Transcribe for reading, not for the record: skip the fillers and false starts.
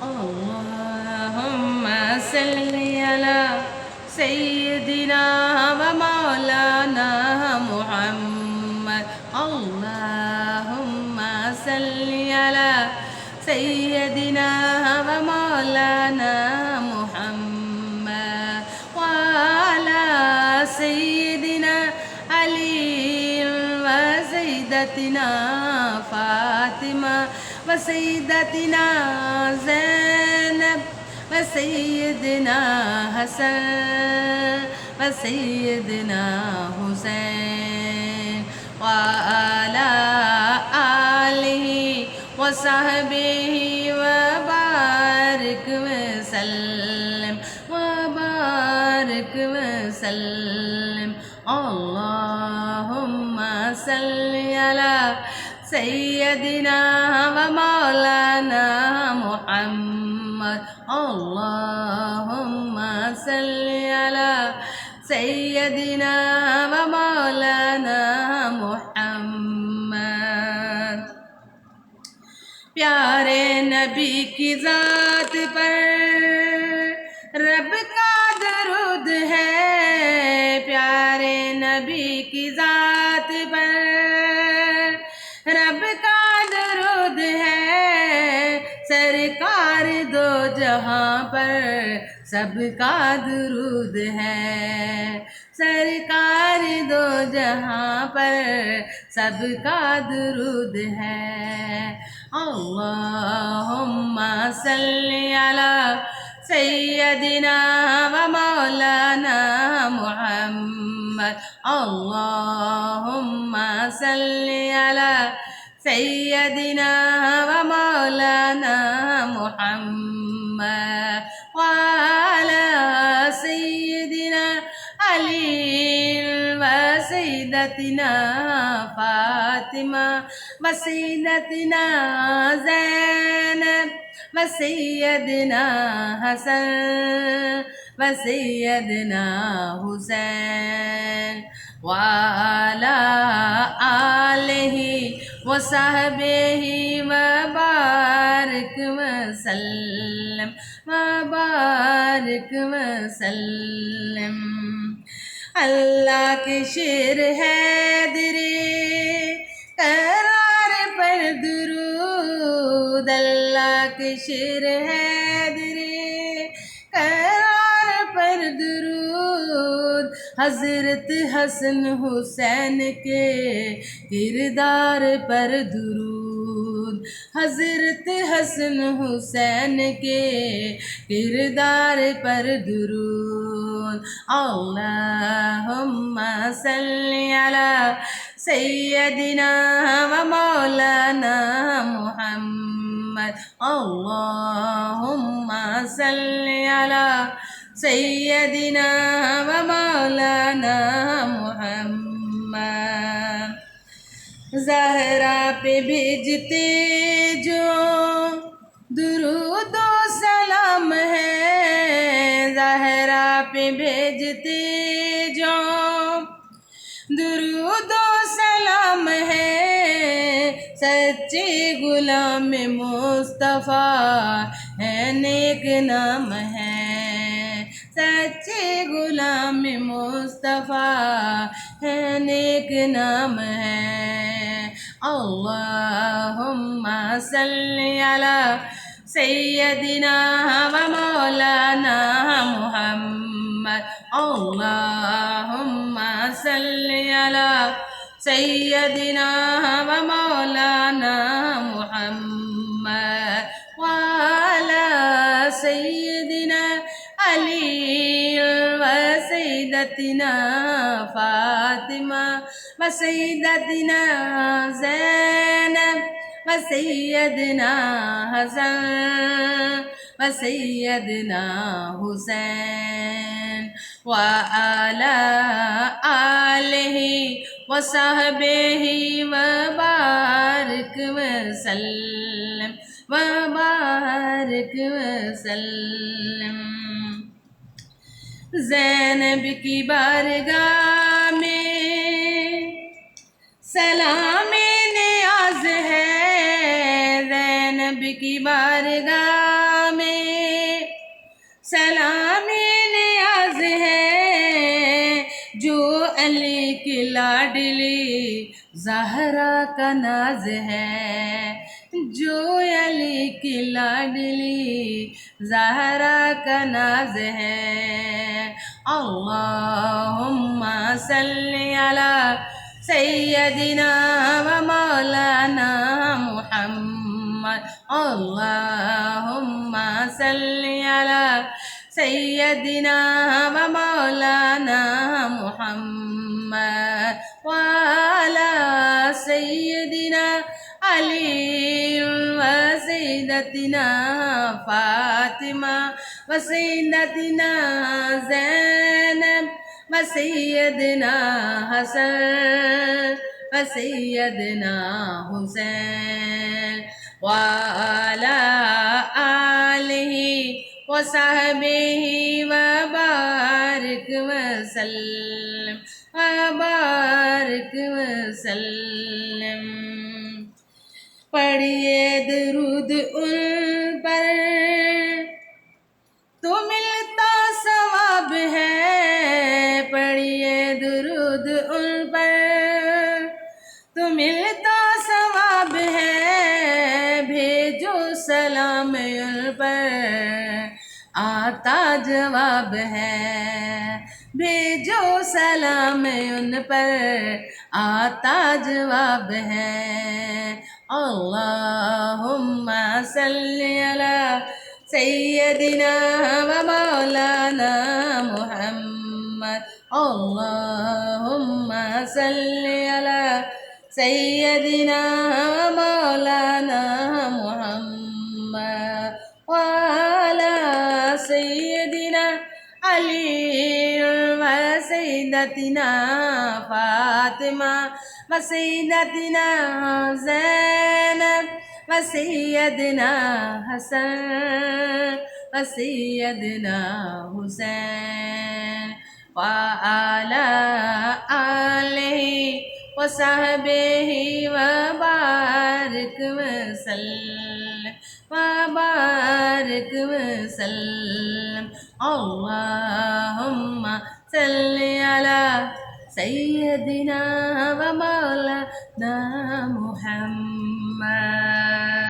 अल्लाहुम्मा सल्ली अला सय्यदिना व मौलाना मुहम्मद। अल्लाहुम्मा सल्ली अला सय्यदिना व मौलाना मुहम्मद व अला सय्यदिना अली व सय्यदतिना फातिमा व सय्यदतिना ज़ैनब व सय्यदना हसन व सय्यदना हुसैन व अला आलिहि व सहबिहि व बारिक वसल्लम व बारिक वसल्लम। अल्लाहुम्मा सल्ली अला सय्यदिना व मौलाना मुहम्मद। अल्लाहुम्मा सल्ली अला सय्यदिना व मौलाना मुहम्मद। प्यारे नबी की ज़ात पर रब का दरूद है, प्यारे नबी की ज़ात पर रब का दरूद है। सरकार दो जहां पर सबका दरूद है, सरकार दो जहां पर सबका दरूद है। अल्लाहुम्मा सल्ली अला सय्यदिना व मौलाना मुहम्मद। अल्लाहुम्मा सल्ली अला सय्यदिना व मौलाना मुहम्मद व अला सय्यदिना अली व सय्यदतिना फातिमा व सय्यदतिना ज़ैनब व सय्यदना हसन व सय्यदना हुसैन व अला आलिहि व सहबिहि व बारिक वसल्लम व बारिक वसल्लम। अल्लाह के शेर है दिरे करार पर दुरूद, अल्लाह के शेर है दिरे करार पर दुरूद। हज़रत हसन हुसैन के किरदार पर दुरूद, हज़रत हसन हुसैन के किरदार पर दुरूद। अल्लाहुम्मा सल्ली अला सय्यदिना व मौलाना मुहम्मद। अल्लाहुम्मा सल्ली अला सय्यदिना व मौलाना मुहम्मद। ज़हरा पे भेजते जो दुरूद व सलाम है, ज़हरा पे भेजते जो दुरूद व सलाम है। सच्चे गुलाम मुस्तफ़ा है, नेक नाम है, सच्चे गुलाम मुस्तफ़ा है, नेक नाम है। अल्लाहुम्मा सल्ली अला सय्यदिना व मौलाना मुहम्मद। अल्लाहुम्मा सल्ली अला सय्यदिना व मौलाना मुहम्मद व अला सय्यदिना अली व सय्यदतिना फातिमा व सय्यदतिना ज़ैनब व सय्यदना हसन व सय्यदना हुसैन व अला आलिहि व सहबिहि व बारिक वसल्लम व बारिक वसल्लम। ज़ैनब की बारगाह में सलाम नियाज़ है, ज़ैनब नबी की बारगाह में सलामी नियाज है, जो अली की लाडली ज़हरा का नाज है, जो अली की लाडली ज़हरा का नाज है। अल्लाहुम्मा सल्ली अला सय्यदिना व मौलाना मुहम्मद। अल्लाहुम्मा सल्ली अला सय्यदिना व मौलाना मुहम्मद व अला सय्यदिना अली व सय्यदतिना फातिमा व सय्यदतिना ज़ैनब व सय्यदना हसन व सय्यदना हुसैन व अला आलिहि व सहबिहि व बारिक वसल्लम व बारिक वसल्लम। पढ़िए दुरूद उन पर तो मिलता सवाब है, पढ़िए दुरूद उन पर तो मिलता सवाब है, भेजो सलाम उन पर आता जवाब है, भेजो सलाम उन पर आता जवाब है। अल्लाहुम्मा सल्ली अला सय्यदिना व मौलाना मुहम्मद। अल्लाहुम्मा सल्ली अला सय्यदिना व मौलाना मुहम्मद व अला सय्यदिना अली व सय्यदतिना फातिमा व सय्यदतिना ज़ैनब व सय्यदना हसन व सय्यदना हुसैन व अला आलिहि व सहबिहि व बारिक वसल्लम व बारिक वसल्लम। अल्लाहुम्मा सल्ली अला सय्यदिना व मौलाना मुहम्मद।